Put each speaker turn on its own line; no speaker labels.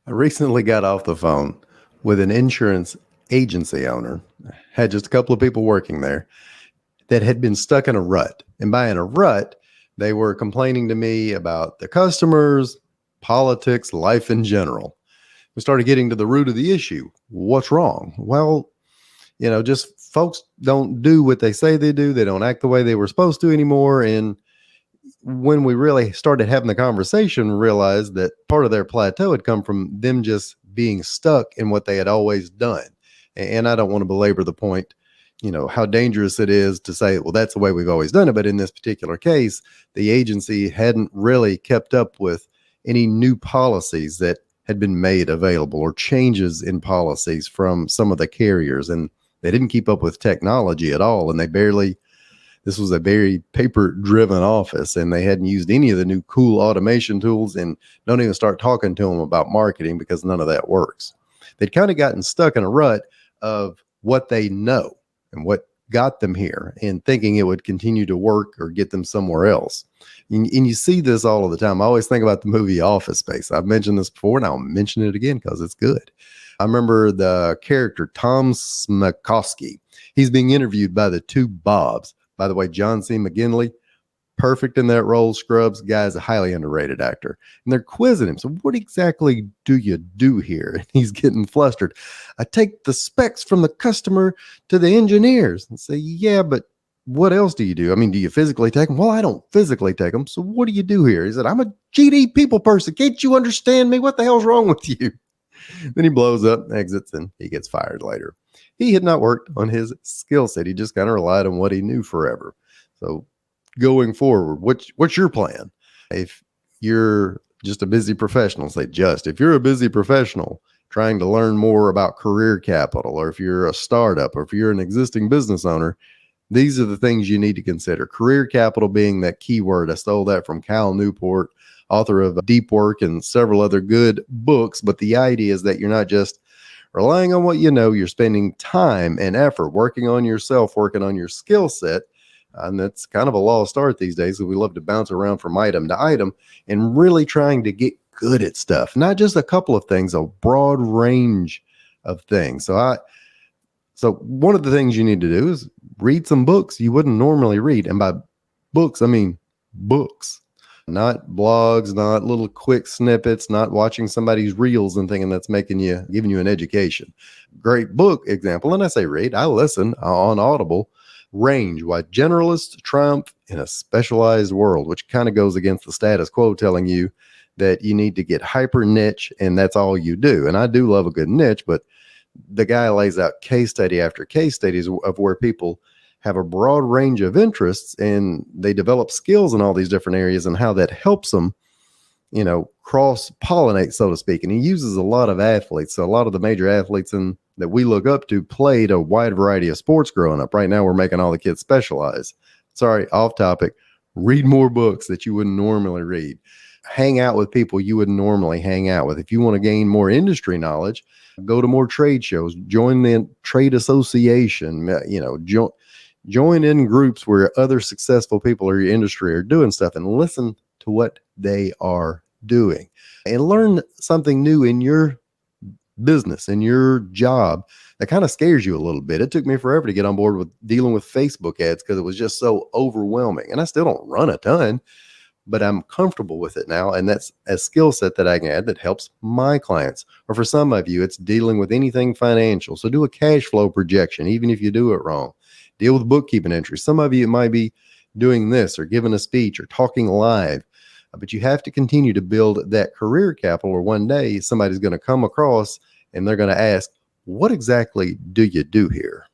I recently got off the phone with an insurance agency owner, had just a couple of people working there that had been stuck in a rut. And by in a rut, they were complaining to me about the customers, politics, life in general. We started getting to the root of the issue. What's wrong? Well, just folks don't do what they say they do. They don't act the way they were supposed to anymore. And when we really started having the conversation, realized that part of their plateau had come from them just being stuck in what they had always done. And I don't want to belabor the point, how dangerous it is to say, well, that's the way we've always done it. But in this particular case, the agency hadn't really kept up with any new policies that had been made available or changes in policies from some of the carriers. And they didn't keep up with technology at all. And this was a very paper driven office, and they hadn't used any of the new cool automation tools, and don't even start talking to them about marketing because none of that works. They'd kind of gotten stuck in a rut of what they know and what got them here, and thinking it would continue to work or get them somewhere else. And you see this all of the time. I always think about the movie Office Space. I've mentioned this before, and I'll mention it again because it's good. I remember the character Tom Smakowski. He's being interviewed by the two Bobs. By the way, John C. McGinley, perfect in that role. Scrubs, guy's a highly underrated actor. And they're quizzing him. So what exactly do you do here? And he's getting flustered. I take the specs from the customer to the engineers and say, yeah, but what else do you do? I mean, do you physically take them? Well, I don't physically take them. So what do you do here? He said, I'm a GD people person. Can't you understand me? What the hell's wrong with you? Then he blows up, exits, and he gets fired later. He had not worked on his skill set. He just kind of relied on what he knew forever. So going forward, what's your plan? If you're just a busy professional, if you're a busy professional trying to learn more about career capital, or if you're a startup, or if you're an existing business owner, these are the things you need to consider. Career capital being that key word. I stole that from Cal Newport, author of Deep Work and several other good books. But the idea is that you're not just relying on what you know, you're spending time and effort working on yourself, working on your skill set. And that's kind of a lost art these days. We love to bounce around from item to item and really trying to get good at stuff, not just a couple of things, a broad range of things. So one of the things you need to do is read some books you wouldn't normally read. And by books, I mean books. Not blogs, not little quick snippets, not watching somebody's reels and thinking that's giving you an education. Great book example. And I say read, I listen on Audible, Range, Why Generalists Triumph in a Specialized World, which kind of goes against the status quo telling you that you need to get hyper niche and that's all you do. And I do love a good niche, but the guy lays out case study after case studies of where people have a broad range of interests and they develop skills in all these different areas and how that helps them, cross pollinate, so to speak. And he uses a lot of athletes. So a lot of the major athletes that we look up to played a wide variety of sports growing up. Right now, we're making all the kids specialize. Sorry, off topic. Read more books that you wouldn't normally read. Hang out with people you wouldn't normally hang out with. If you want to gain more industry knowledge, go to more trade shows, join the trade association, join in groups where other successful people in your industry are doing stuff and listen to what they are doing and learn something new in your business, in your job that kind of scares you a little bit. It took me forever to get on board with dealing with Facebook ads because it was just so overwhelming. And I still don't run a ton, but I'm comfortable with it now. And that's a skill set that I can add that helps my clients. Or for some of you, it's dealing with anything financial. So do a cash flow projection, even if you do it wrong. Deal with bookkeeping entries. Some of you might be doing this or giving a speech or talking live, but you have to continue to build that career capital, or one day somebody's going to come across and they're going to ask, what exactly do you do here?